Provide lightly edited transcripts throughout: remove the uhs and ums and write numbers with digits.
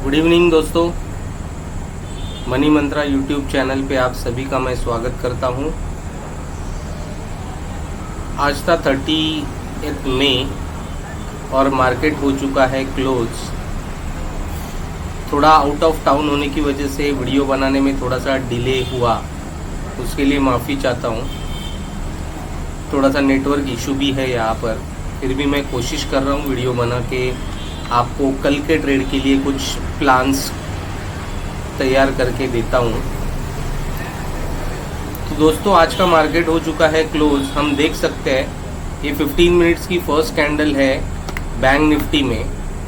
Good evening दोस्तों, money मंत्रा YouTube channel पे आप सभी का मैं स्वागत करता हूँ। आज था 30 मई और मार्केट हो चुका है क्लोज। थोड़ा आउट ऑफ टाउन होने की वजह से वीडियो बनाने में थोड़ा सा डिले हुआ, उसके लिए माफ़ी चाहता हूँ। थोड़ा सा नेटवर्क इशू भी है यहाँ पर, फिर भी मैं कोशिश कर रहा हूँ वीडियो बना के आपको कल के ट्रेड के लिए कुछ प्लान्स तैयार करके देता हूँ। तो दोस्तों, आज का मार्केट हो चुका है क्लोज। हम देख सकते हैं ये 15 मिनट्स की फर्स्ट कैंडल है बैंक निफ्टी में।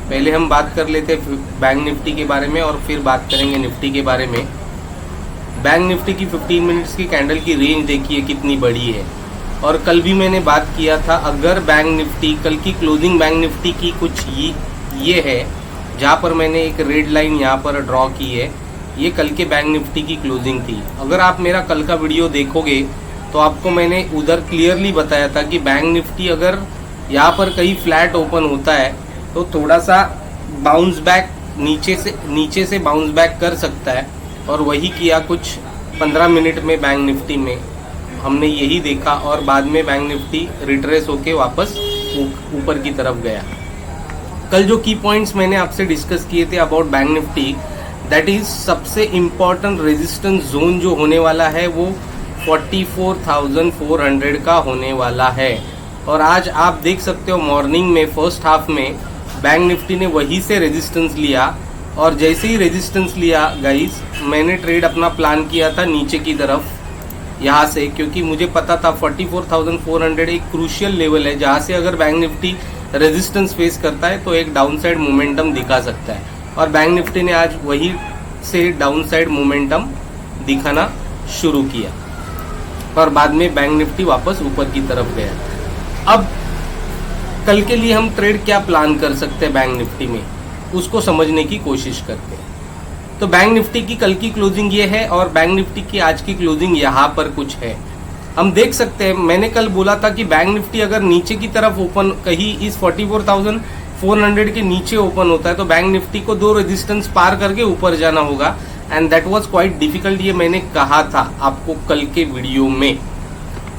पहले हम बात कर लेते हैं बैंक निफ्टी के बारे में और फिर बात करेंगे निफ्टी के बारे में। बैंक निफ्टी की 15 मिनट्स की कैंडल की रेंज देखिए कितनी बड़ी है। और कल भी मैंने बात किया था, अगर बैंक निफ्टी कल की क्लोजिंग बैंक निफ्टी की कुछ ये है जहाँ पर मैंने एक रेड लाइन यहाँ पर ड्रॉ की है, ये कल के बैंक निफ्टी की क्लोजिंग थी। अगर आप मेरा कल का वीडियो देखोगे तो आपको मैंने उधर क्लियरली बताया था कि बैंक निफ्टी अगर यहाँ पर कहीं फ्लैट ओपन होता है तो थोड़ा सा बाउंस बैक नीचे से बाउंस बैक कर सकता है, और वही किया कुछ 15 मिनट में बैंक निफ्टी में हमने यही देखा। और बाद में बैंक निफ्टी रिट्रेस होके वापस ऊपर की तरफ गया। कल जो की पॉइंट्स मैंने आपसे डिस्कस किए थे about bank Nifty, that is सबसे इम्पॉर्टेंट रेजिस्टेंस जोन जो होने वाला है वो 44,400 का होने वाला है। और आज आप देख सकते हो मॉर्निंग में फर्स्ट हाफ में बैंक निफ्टी ने वही से रेजिस्टेंस लिया, और जैसे ही रेजिस्टेंस लिया गाइस, मैंने ट्रेड अपना प्लान किया था नीचे की तरफ यहाँ से, क्योंकि मुझे पता था 44,400 एक क्रूशियल लेवल है जहाँ से अगर बैंक निफ्टी रेजिस्टेंस फेस करता है तो एक डाउनसाइड मोमेंटम दिखा सकता है। और बैंक निफ्टी ने आज वही से डाउनसाइड मोमेंटम दिखाना शुरू किया और बाद में बैंक निफ्टी वापस ऊपर की तरफ गया। अब कल के लिए हम ट्रेड क्या प्लान कर सकते हैं बैंक निफ्टी में, उसको समझने की कोशिश करते हैं। तो बैंक निफ्टी की कल की क्लोजिंग ये है और बैंक निफ्टी की आज की क्लोजिंग यहाँ पर कुछ है। हम देख सकते हैं, मैंने कल बोला था कि बैंक निफ्टी अगर नीचे की तरफ ओपन कहीं इस 44,400 के नीचे ओपन होता है तो बैंक निफ्टी को 2 रेजिस्टेंस पार करके ऊपर जाना होगा, and that was quite difficult. ये मैंने कहा था आपको कल के वीडियो में।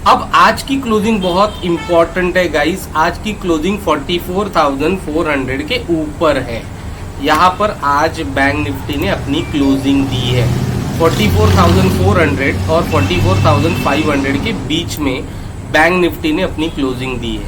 अब आज की क्लोजिंग बहुत इंपॉर्टेंट है गाइस। आज की क्लोजिंग 44,400 के ऊपर है। यहाँ पर आज बैंक निफ्टी ने अपनी क्लोजिंग दी है 44,400 और 44,500 के बीच में बैंक निफ्टी ने अपनी क्लोजिंग दी है।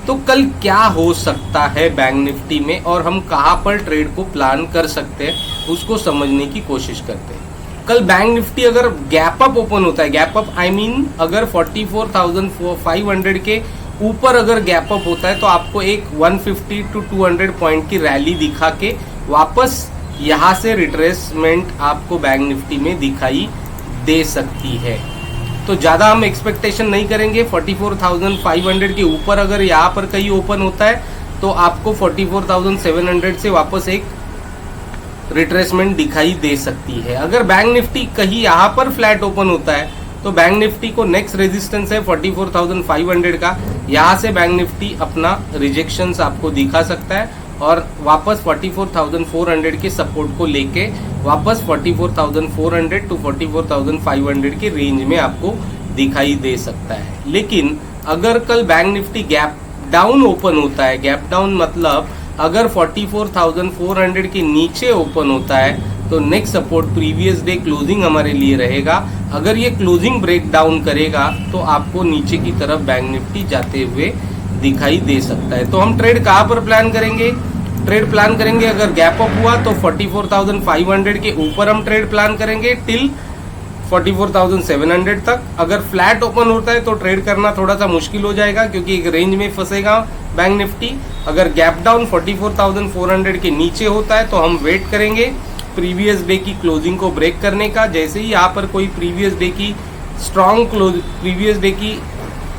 तो कल क्या हो सकता है बैंक निफ्टी में और हम कहाँ पर ट्रेड को प्लान कर सकते हैं उसको समझने की कोशिश करते हैं। कल बैंक निफ्टी अगर गैप अप ओपन होता है, गैप अप आई मीन अगर 44,500 के ऊपर अगर गैप अप होता है तो आपको एक 150 to 200 पॉइंट की रैली दिखा के वापस यहाँ से रिट्रेसमेंट आपको बैंक निफ्टी में दिखाई दे सकती है। तो ज़्यादा हम एक्सपेक्टेशन नहीं करेंगे। 44,500 के ऊपर अगर यहाँ पर कहीं ओपन होता है तो आपको 44,700 से वापस एक रिट्रेसमेंट दिखाई दे सकती है। अगर बैंक निफ्टी कहीं यहाँ पर फ्लैट ओपन होता है तो बैंक निफ्टी को नेक्स्ट रेजिस्टेंस है 44,500 का। यहाँ से बैंक निफ्टी अपना रिजेक्शंस आपको दिखा सकता है और वापस 44,400 के सपोर्ट को लेके वापस 44,400 to 44,500 के रेंज में आपको दिखाई दे सकता है। लेकिन अगर कल bank Nifty gap down open होता है, गैप डाउन मतलब अगर 44,400 के नीचे ओपन होता है तो next support previous day closing हमारे लिए रहेगा। अगर ये क्लोजिंग ब्रेक डाउन करेगा तो आपको नीचे की तरफ बैंक निफ्टी जाते हुए दिखाई दे सकता है। तो हम ट्रेड कहाँ पर प्लान करेंगे? ट्रेड प्लान करेंगे अगर गैप अप हुआ तो 44,500 के ऊपर हम ट्रेड प्लान करेंगे टिल 44,700 तक। अगर फ्लैट ओपन होता है तो ट्रेड करना थोड़ा सा मुश्किल हो जाएगा क्योंकि एक रेंज में फंसेगा बैंक निफ्टी। अगर गैप डाउन 44,400 के नीचे होता है तो हम वेट करेंगे प्रीवियस डे की क्लोजिंग को ब्रेक करने का। जैसे ही यहाँ पर कोई प्रीवियस डे की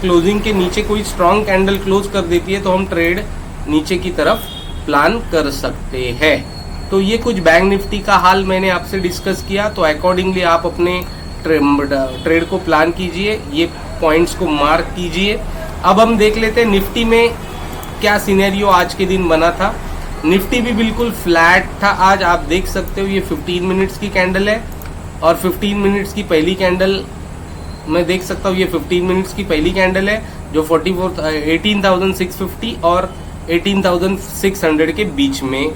क्लोजिंग के नीचे कोई स्ट्रॉन्ग कैंडल क्लोज कर देती है तो हम ट्रेड नीचे की तरफ प्लान कर सकते हैं। तो ये कुछ बैंक निफ्टी का हाल मैंने आपसे डिस्कस किया, तो अकॉर्डिंगली आप अपने ट्रेड को प्लान कीजिए, ये पॉइंट्स को मार्क कीजिए। अब हम देख लेते हैं निफ्टी में क्या सिनेरियो आज के दिन बना था। निफ्टी भी बिल्कुल फ्लैट था आज, आप देख सकते हो। ये 15 मिनट्स की कैंडल है और 15 मिनट्स की पहली कैंडल मैं देख सकता हूँ, ये 15 मिनट्स की पहली कैंडल है जो 18,650 और 18,600 के बीच में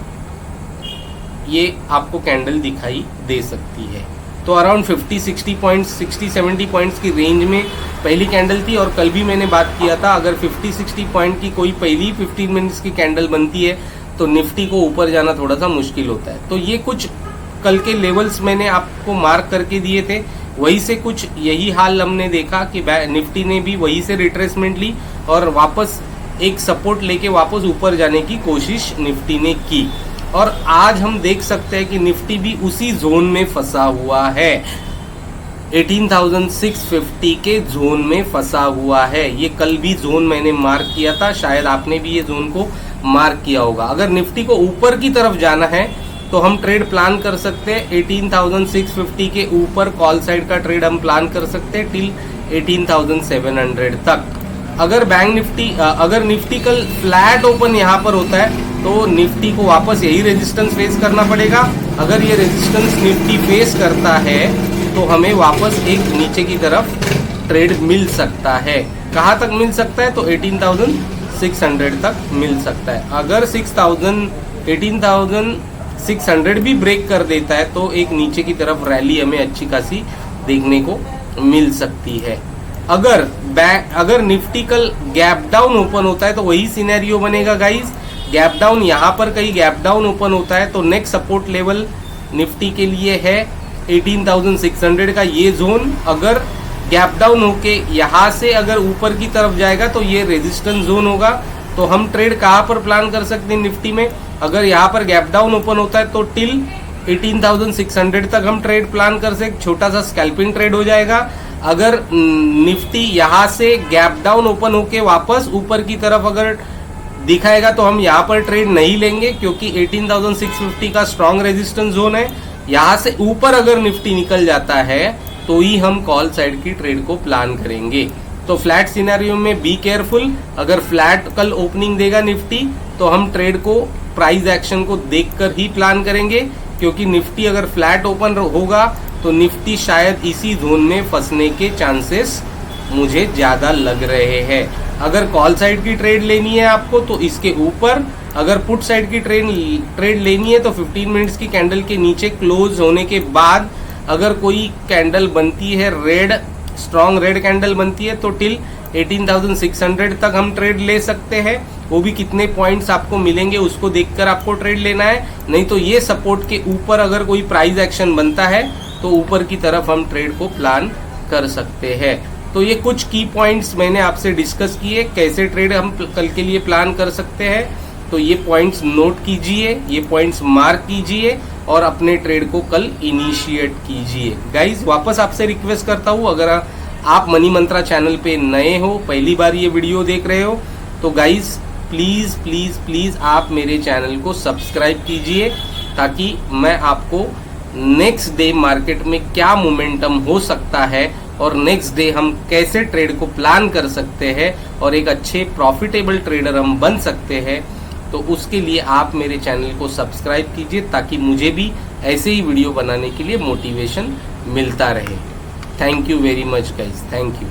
ये आपको कैंडल दिखाई दे सकती है। तो अराउंड 50-60 पॉइंट्स, 60-70 पॉइंट्स की रेंज में पहली कैंडल थी। और कल भी मैंने बात किया था, अगर 50-60 पॉइंट की कोई पहली 15 मिनट्स की कैंडल बनती है तो निफ्टी को ऊपर जाना थोड़ा सा मुश्किल होता है। तो ये कुछ कल के लेवल्स मैंने आपको मार्क करके दिए थे, वही से कुछ यही हाल हमने देखा कि निफ्टी ने भी वही से रिट्रेसमेंट ली और वापस एक सपोर्ट लेके वापस ऊपर जाने की कोशिश निफ्टी ने की। और आज हम देख सकते हैं कि निफ्टी भी उसी जोन में फंसा हुआ है, 18,650 के जोन में फंसा हुआ है। ये कल भी जोन मैंने मार्क किया था, शायद आपने भी ये जोन को मार्क किया होगा। अगर निफ्टी को ऊपर की तरफ जाना है तो हम ट्रेड प्लान कर सकते हैं 18,650 के ऊपर, कॉल साइड का ट्रेड हम प्लान कर सकते हैं टिल 18,700 तक। अगर अगर निफ्टी कल फ्लैट ओपन यहाँ पर होता है तो निफ्टी को वापस यही रेजिस्टेंस फेस करना पड़ेगा। अगर ये रेजिस्टेंस निफ्टी फेस करता है तो हमें वापस एक नीचे की तरफ ट्रेड मिल सकता है। कहाँ तक मिल सकता है? तो 18,600 तक मिल सकता है। अगर 18,600 भी ब्रेक कर देता है तो एक नीचे की तरफ रैली हमें अच्छी खासी देखने को मिल सकती है। अगर निफ्टी कल गैप डाउन ओपन होता है तो वही सिनेरियो बनेगा गाइस। गैप डाउन यहाँ पर कहीं गैप डाउन ओपन होता है तो नेक्स्ट सपोर्ट लेवल निफ्टी के लिए है 18,600 का ये जोन। अगर गैप डाउन होके यहाँ से अगर ऊपर की तरफ जाएगा तो ये रेजिस्टेंस जोन होगा। तो हम ट्रेड कहाँ पर प्लान कर सकते हैं निफ्टी में? अगर यहाँ पर गैप डाउन ओपन होता है तो टिल 18,600 तक हम ट्रेड प्लान कर सकते, छोटा सा स्कैल्पिंग ट्रेड हो जाएगा। अगर निफ्टी यहाँ से गैप डाउन ओपन होके वापस ऊपर की तरफ अगर दिखाएगा तो हम यहाँ पर ट्रेड नहीं लेंगे, क्योंकि 18,650 का स्ट्रॉन्ग रेजिस्टेंस जोन है। यहाँ से ऊपर अगर निफ्टी निकल जाता है तो ही हम कॉल साइड की ट्रेड को प्लान करेंगे। तो फ्लैट सिनेरियो में बी केयरफुल। अगर फ्लैट कल ओपनिंग देगा निफ्टी तो हम ट्रेड को प्राइस एक्शन को देखकर ही प्लान करेंगे, क्योंकि निफ्टी अगर फ्लैट ओपन होगा तो निफ्टी शायद इसी जोन में फंसने के चांसेस मुझे ज्यादा लग रहे हैं। अगर कॉल साइड की ट्रेड लेनी है आपको तो इसके ऊपर, अगर पुट साइड की ट्रेड लेनी है तो 15 मिनट्स की कैंडल के नीचे क्लोज होने के बाद अगर कोई कैंडल बनती है रेड, स्ट्रॉन्ग रेड कैंडल बनती है तो टिल 18,600 तक हम ट्रेड ले सकते हैं। वो भी कितने पॉइंट्स आपको मिलेंगे उसको देखकर आपको ट्रेड लेना है। नहीं तो ये सपोर्ट के ऊपर अगर कोई प्राइस एक्शन बनता है तो ऊपर की तरफ हम ट्रेड को प्लान कर सकते हैं। तो ये कुछ की पॉइंट्स मैंने आपसे डिस्कस किए, कैसे ट्रेड हम कल के लिए प्लान कर सकते हैं। तो ये पॉइंट्स नोट कीजिए, ये पॉइंट्स मार्क कीजिए और अपने ट्रेड को कल इनिशिएट कीजिए। गाइज वापस आपसे रिक्वेस्ट करता हूँ, अगर आप मनी मंत्रा चैनल पे नए हो, पहली बार ये वीडियो देख रहे हो, तो गाइज प्लीज प्लीज प्लीज आप मेरे चैनल को सब्सक्राइब कीजिए, ताकि मैं आपको नेक्स्ट डे मार्केट में क्या मोमेंटम हो सकता है और नेक्स्ट डे हम कैसे ट्रेड को प्लान कर सकते हैं और एक अच्छे प्रॉफिटेबल ट्रेडर हम बन सकते हैं। तो उसके लिए आप मेरे चैनल को सब्सक्राइब कीजिए, ताकि मुझे भी ऐसे ही वीडियो बनाने के लिए मोटिवेशन मिलता रहे। Thank you very much guys, thank you.